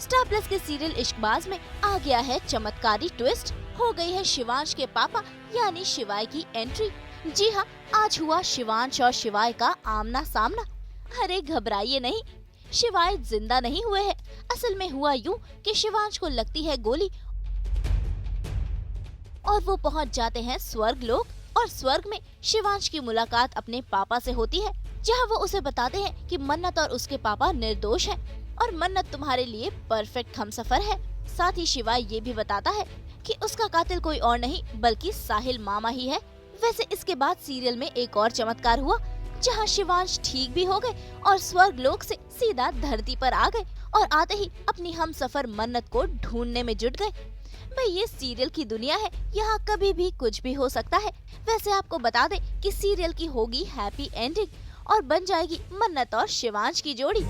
Star plus के serial Ishqbaaz में आ गया है चमत्कारी ट्विस्ट। हो गई है शिवांश के पापा यानी शिवाय की एंट्री। जी हाँ, आज हुआ शिवांश और शिवाय का आमना सामना। अरे घबराइए नहीं, शिवाय जिंदा नहीं हुए हैं। असल में हुआ यूं कि शिवांश को लगती है गोली और वो पहुंच जाते हैं स्वर्ग लोक। और स्वर्ग में शिवांश की मुलाकात अपने पापा से होती है, जहां वो उसे बताते हैं कि मन्नत और उसके पापा निर्दोष हैं और मन्नत तुम्हारे लिए परफेक्ट हमसफर है। साथ ही शिवाय ये भी बताता है कि उसका कातिल कोई और नहीं बल्कि साहिल मामा ही है। वैसे इसके बाद सीरियल में एक और चमत्कार हुआ, जहां शिवांश ठीक भी हो गए और स्वर्ग लोक से सीधा धरती पर आ गए और आते ही अपनी हमसफर मन्नत को ढूंढने में जुट गए। भाई ये सीरियल की दुनिया है, यहाँ कभी भी कुछ भी हो सकता है। वैसे आपको बता दें कि सीरियल की होगी हैप्पी एंडिंग और बन जाएगी मन्नत और शिवांश की जोड़ी।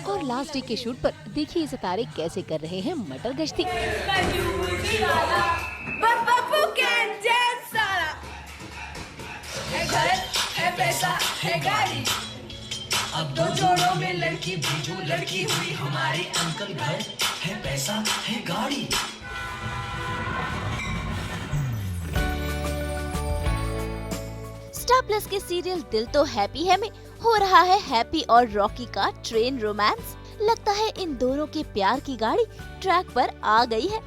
और लास्ट डे के शूट पर देखिए सितारे कैसे कर रहे हैं मटर गश्ती। अब दो जोड़ों में लड़की भेजो, लड़की हुई हमारे अंकल घर है, पैसा है गाड़ी। स्टार प्लस के सीरियल दिल तो हैप्पी है में हो रहा है हैप्पी और रॉकी का ट्रेन रोमांस। लगता है इन दोनों के प्यार की गाड़ी ट्रैक पर आ गई है।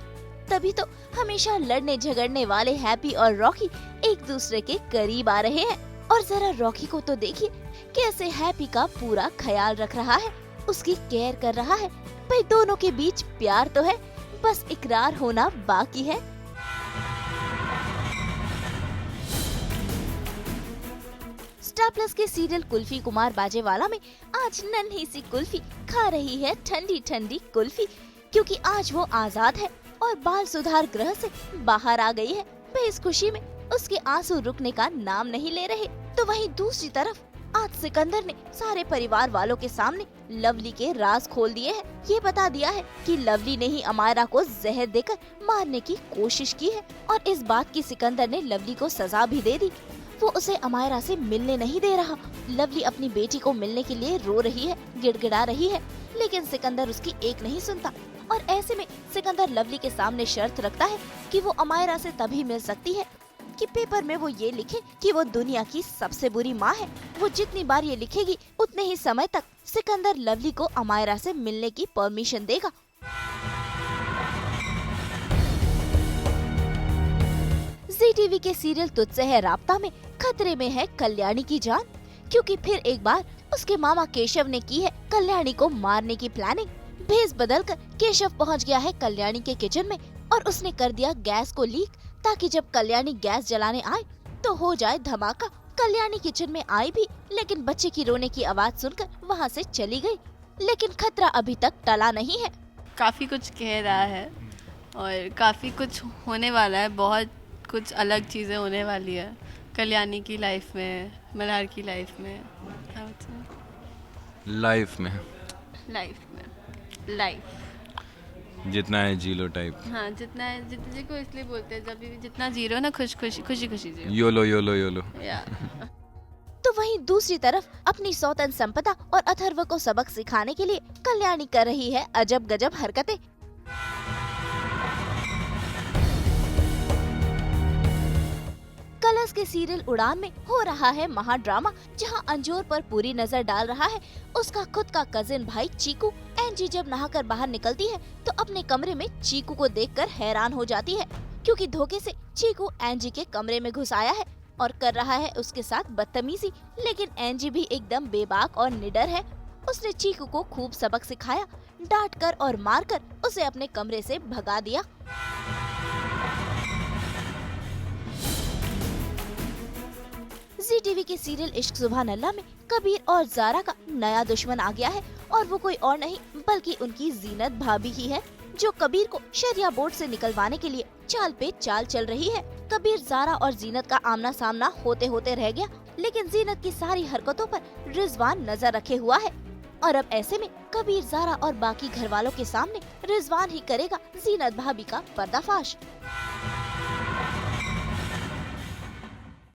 तभी तो हमेशा लड़ने झगड़ने वाले हैप्पी और रॉकी एक दूसरे के करीब आ रहे हैं। और जरा रॉकी को तो देखिए कैसे हैप्पी का पूरा ख्याल रख रहा है, उसकी केयर कर रहा है। भाई दोनों के बीच प्यार तो है, बस इकरार होना बाकी है। स्टार प्लस के सीरियल कुल्फी कुमार बाजेवाला में आज नन्ही सी कुल्फी खा रही है ठंडी ठंडी कुल्फी, क्योंकि आज वो आजाद है और बाल सुधार गृह से बाहर आ गई है। भाई इस खुशी में उसके आंसू रुकने का नाम नहीं ले रहे। तो वहीं दूसरी तरफ आज सिकंदर ने सारे परिवार वालों के सामने लवली के राज खोल दिए हैं। ये बता दिया है कि लवली ने ही अमायरा को जहर देकर मारने की कोशिश की है और इस बात की सिकंदर ने लवली को सजा भी दे दी। वो उसे अमायरा से मिलने नहीं दे रहा। लवली अपनी बेटी को मिलने के लिए रो रही है, गिड़गिड़ा रही है, लेकिन सिकंदर उसकी एक नहीं सुनता। और ऐसे में सिकंदर लवली के सामने शर्त रखता है कि वो अमायरा से तभी मिल सकती है कि पेपर में वो ये लिखे कि वो दुनिया की सबसे बुरी माँ है। वो जितनी बार ये लिखेगी उतने ही समय तक सिकंदर लवली को अमायरा से मिलने की परमिशन देगा। जी टीवी के सीरियल तुझसे है राब्ता में खतरे में है कल्याणी की जान, क्योंकि फिर एक बार उसके मामा केशव ने की है कल्याणी को मारने की प्लानिंग। भेस बदलकर केशव पहुंच गया है कल्याणी के किचन में और उसने कर दिया गैस को लीक, ताकि जब कल्याणी गैस जलाने आए तो हो जाए धमाका। कल्याणी किचन में आई भी, लेकिन बच्चे की रोने की आवाज सुनकर वहां से चली गई। लेकिन खतरा अभी तक टला नहीं है। काफ़ी कुछ कह रहा है और काफ़ी कुछ होने वाला है, बहुत कुछ अलग चीज़ें होने वाली है कल्याणी की लाइफ में, मल्हार की लाइफ में, लाइफ जितना है जी लो टाइप। हाँ जितना है, जितने को इसलिए बोलते हैं जब भी जितना जी रहे हो ना खुशी खुशी जियो। YOLO YOLO YOLO. तो वहीं दूसरी तरफ अपनी सौतन संपदा और अथर्व को सबक सिखाने के लिए कल्याणी कर रही है अजब गजब हरकतें। कलर्स के सीरियल उड़ान में हो रहा है महाड्रामा, जहां अंजोर पर पूरी नजर डाल रहा है उसका खुद का कजिन भाई चीकू। एंजी जब नहाकर बाहर निकलती है तो अपने कमरे में चीकू को देखकर हैरान हो जाती है, क्योंकि धोखे से चीकू एंजी के कमरे में घुस आया है और कर रहा है उसके साथ बदतमीजी। लेकिन एंजी भी एकदम बेबाक और निडर है। उसने चीकू को खूब सबक सिखाया, डांट कर और मार कर उसे अपने कमरे से भगा दिया। जी टीवी के सीरियल इश्क सुभान अल्लाह में कबीर और जारा का नया दुश्मन आ गया है और वो कोई और नहीं बल्कि उनकी जीनत भाभी ही है, जो कबीर को शरिया बोर्ड से निकलवाने के लिए चाल पे चाल चल रही है। कबीर जारा और जीनत का आमना सामना होते होते रह गया, लेकिन जीनत की सारी हरकतों पर रिजवान नजर रखे हुआ है और अब ऐसे में कबीर, जारा और बाकी घर वालों के सामने रिजवान ही करेगा जीनत भाभी का पर्दाफाश।